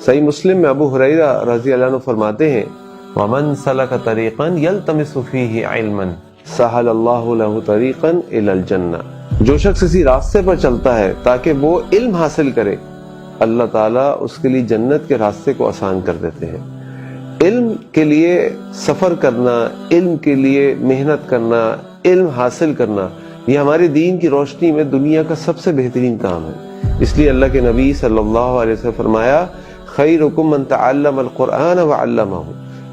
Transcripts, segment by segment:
صحیح مسلم میں ابو ہریرہ رضی اللہ عنہ فرماتے ہیں وَمَن سَلَكَ طَرِيقًا يَلْتَمِسُ فِيهِ عِلْمًا سَهَلَ اللَّهُ لَهُ طَرِيقًا إِلَى الْجَنَّةِ، جو شخص اسی راستے پر چلتا ہے تاکہ وہ علم حاصل کرے، اللہ تعالیٰ اس کے لیے جنت کے راستے کو آسان کر دیتے ہیں۔ علم کے لیے سفر کرنا، علم کے لیے محنت کرنا، علم حاصل کرنا، یہ ہمارے دین کی روشنی میں دنیا کا سب سے بہترین کام ہے۔ اس لیے اللہ کے نبی صلی اللہ علیہ وسلم فرمایا خیرکم من تعلم القرآن وعلمہ،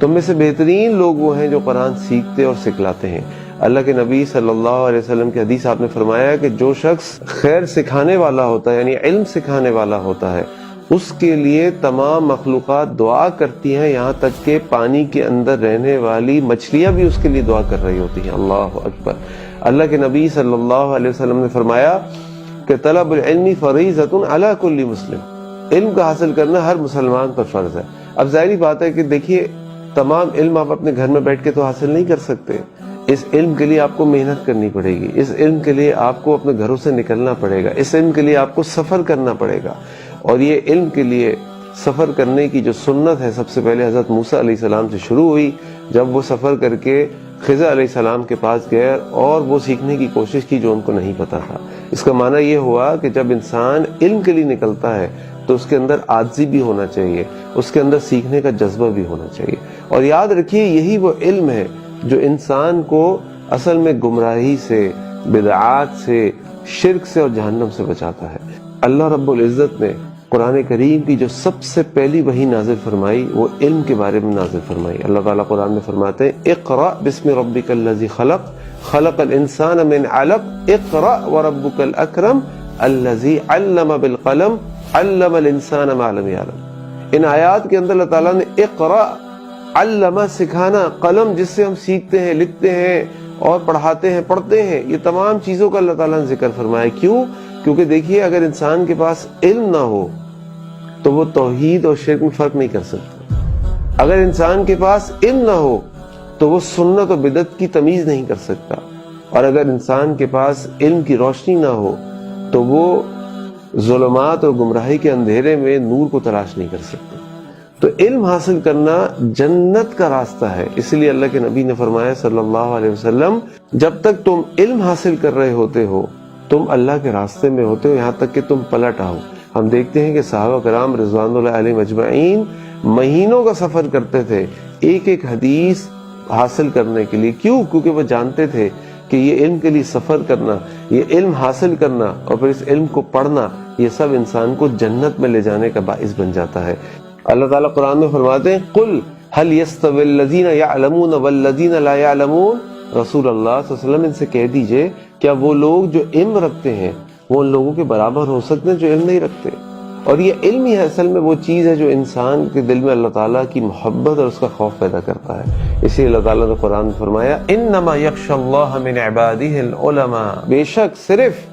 تم میں سے بہترین لوگ وہ ہیں جو قرآن سیکھتے اور سکھلاتے ہیں۔ اللہ کے نبی صلی اللہ علیہ وسلم کی حدیث آپ نے فرمایا کہ جو شخص خیر سکھانے والا ہوتا ہے، یعنی علم سکھانے والا ہوتا ہے، اس کے لیے تمام مخلوقات دعا کرتی ہیں، یہاں تک کہ پانی کے اندر رہنے والی مچھلیاں بھی اس کے لیے دعا کر رہی ہوتی ہیں۔ اللہ اکبر۔ اللہ کے نبی صلی اللہ علیہ وسلم نے فرمایا کہ طلب العلم فریضۃ علی کل مسلم، علم کا حاصل کرنا ہر مسلمان پر فرض ہے۔ اب ظاہری بات ہے کہ دیکھیے تمام علم آپ اپنے گھر میں بیٹھ کے تو حاصل نہیں کر سکتے، اس علم کے لیے آپ کو محنت کرنی پڑے گی، اس علم کے لیے آپ کو اپنے گھروں سے نکلنا پڑے گا، اس علم کے لیے آپ کو سفر کرنا پڑے گا۔ اور یہ علم کے لیے سفر کرنے کی جو سنت ہے سب سے پہلے حضرت موسیٰ علیہ السلام سے شروع ہوئی، جب وہ سفر کر کے خضر علیہ السلام کے پاس گئے اور وہ سیکھنے کی کوشش کی جو ان کو نہیں پتا تھا۔ اس کا معنی یہ ہوا کہ جب انسان علم کے لیے نکلتا ہے تو اس کے اندر عاجزی بھی ہونا چاہیے، اس کے اندر سیکھنے کا جذبہ بھی ہونا چاہیے۔ اور یاد رکھیے یہی وہ علم ہے جو انسان کو اصل میں گمراہی سے، بدعات سے، شرک سے اور جہنم سے بچاتا ہے۔ اللہ رب العزت نے قرآن کریم کی جو سب سے پہلی وحی نازل فرمائی وہ علم کے بارے میں نازل فرمائی۔ اللہ تعالیٰ قرآن میں فرماتے ہیں اقرأ بسم ربک الذی خلق خلق الانسان من علق اقرأ وربک الاکرم الذی علم بالقلم علم الانسان ما لم یعلم۔ ان آیات کے اندر اللہ تعالیٰ نے اقرأ، علم سکھانا، قلم جس سے ہم سیکھتے ہیں، لکھتے ہیں اور پڑھاتے ہیں، پڑھتے ہیں، یہ تمام چیزوں کا اللہ تعالیٰ نے ذکر فرمایا۔ کیوں؟ کیونکہ دیکھیے اگر انسان کے پاس علم نہ ہو تو وہ توحید اور شرک میں فرق نہیں کر سکتا، اگر انسان کے پاس علم نہ ہو تو وہ سنت و بدعت کی تمیز نہیں کر سکتا، اور اگر انسان کے پاس علم کی روشنی نہ ہو تو وہ ظلمات اور گمراہی کے اندھیرے میں نور کو تلاش نہیں کر سکتا۔ تو علم حاصل کرنا جنت کا راستہ ہے، اس لیے اللہ کے نبی نے فرمایا صلی اللہ علیہ وسلم جب تک تم علم حاصل کر رہے ہوتے ہو تم اللہ کے راستے میں ہوتے ہو، یہاں تک کہ تم پلٹ آؤ۔ ہم دیکھتے ہیں کہ صحابہ کرام رضوان اللہ علیہم اجمعین مہینوں کا سفر کرتے تھے ایک ایک حدیث حاصل کرنے کے لیے۔ کیوں؟ کیونکہ وہ جانتے تھے کہ یہ علم کے لیے سفر کرنا، یہ علم حاصل کرنا اور پھر اس علم کو پڑھنا، یہ سب انسان کو جنت میں لے جانے کا باعث بن جاتا ہے۔ اللہ تعالیٰ قرآن میں فرماتے ہیں قل هل يستوي الذين يعلمون والذين لا يعلمون، رسول اللہ صلی اللہ علیہ وسلم ان سے کہہ دیجئے کیا وہ لوگ جو علم رکھتے ہیں وہ ان لوگوں کے برابر ہو سکتے ہیں جو علم نہیں رکھتے؟ اور یہ علم ہی اصل میں وہ چیز ہے جو انسان کے دل میں اللہ تعالیٰ کی محبت اور اس کا خوف پیدا کرتا ہے۔ اسی لیے اللہ تعالیٰ نے قرآن میں فرمایا انما یخشی اللہ من عبادہ العلماء، بے شک صرف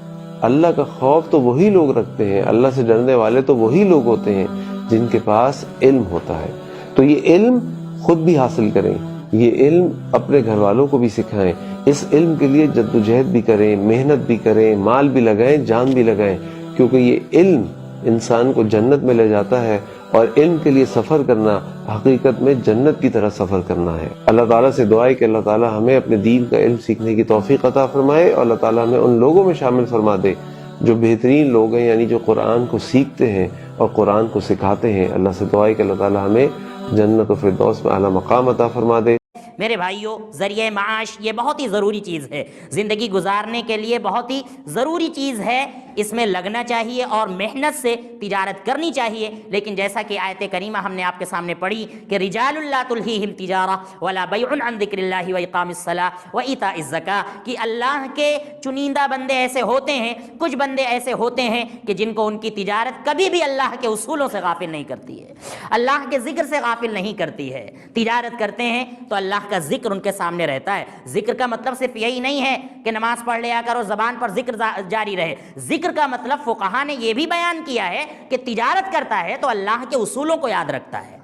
اللہ کا خوف تو وہی لوگ رکھتے ہیں، اللہ سے ڈرنے والے تو وہی لوگ ہوتے ہیں جن کے پاس علم ہوتا ہے۔ تو یہ علم خود بھی حاصل کریں، یہ علم اپنے گھر والوں کو بھی سکھائیں، اس علم کے لیے جدوجہد بھی کریں، محنت بھی کریں، مال بھی لگائیں، جان بھی لگائیں، کیونکہ یہ علم انسان کو جنت میں لے جاتا ہے، اور علم کے لیے سفر کرنا حقیقت میں جنت کی طرح سفر کرنا ہے۔ اللہ تعالیٰ سے دعا ہے کہ اللہ تعالیٰ ہمیں اپنے دین کا علم سیکھنے کی توفیق عطا فرمائے، اور اللہ تعالیٰ ہمیں ان لوگوں میں شامل فرما دے جو بہترین لوگ ہیں، یعنی جو قرآن کو سیکھتے ہیں اور قرآن کو سکھاتے ہیں۔ اللہ سے دعا ہے کہ اللہ تعالیٰ ہمیں جنت و فردوس میں اعلیٰ مقام عطا فرما دے۔ میرے بھائیوں، ذریعہ معاش یہ بہت ہی ضروری چیز ہے، زندگی گزارنے کے لیے بہت ہی ضروری چیز ہے، اس میں لگنا چاہیے اور محنت سے تجارت کرنی چاہیے۔ لیکن جیسا کہ آیت کریمہ ہم نے آپ کے سامنے پڑھی کہ رجال لا تلہیہم تجارہ ولا بیع عن ذکر اللہ واقام الصلاۃ وایتاء الزکاۃ، کہ اللہ کے چنندہ بندے ایسے ہوتے ہیں، کچھ بندے ایسے ہوتے ہیں کہ جن کو ان کی تجارت کبھی بھی اللہ کے اصولوں سے غافل نہیں کرتی ہے، اللہ کے ذکر سے غافل نہیں کرتی ہے۔ تجارت کرتے ہیں تو اللہ کا ذکر ان کے سامنے رہتا ہے۔ ذکر کا مطلب صرف یہی نہیں ہے کہ نماز پڑھ لیا کرو، زبان پر ذکر جاری رہے۔ ذکر کا مطلب فقہا نے یہ بھی بیان کیا ہے کہ تجارت کرتا ہے تو اللہ کے اصولوں کو یاد رکھتا ہے،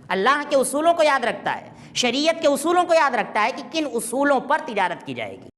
اللہ کے اصولوں کو یاد رکھتا ہے، شریعت کے اصولوں کو یاد رکھتا ہے کہ کن اصولوں پر تجارت کی جائے گی۔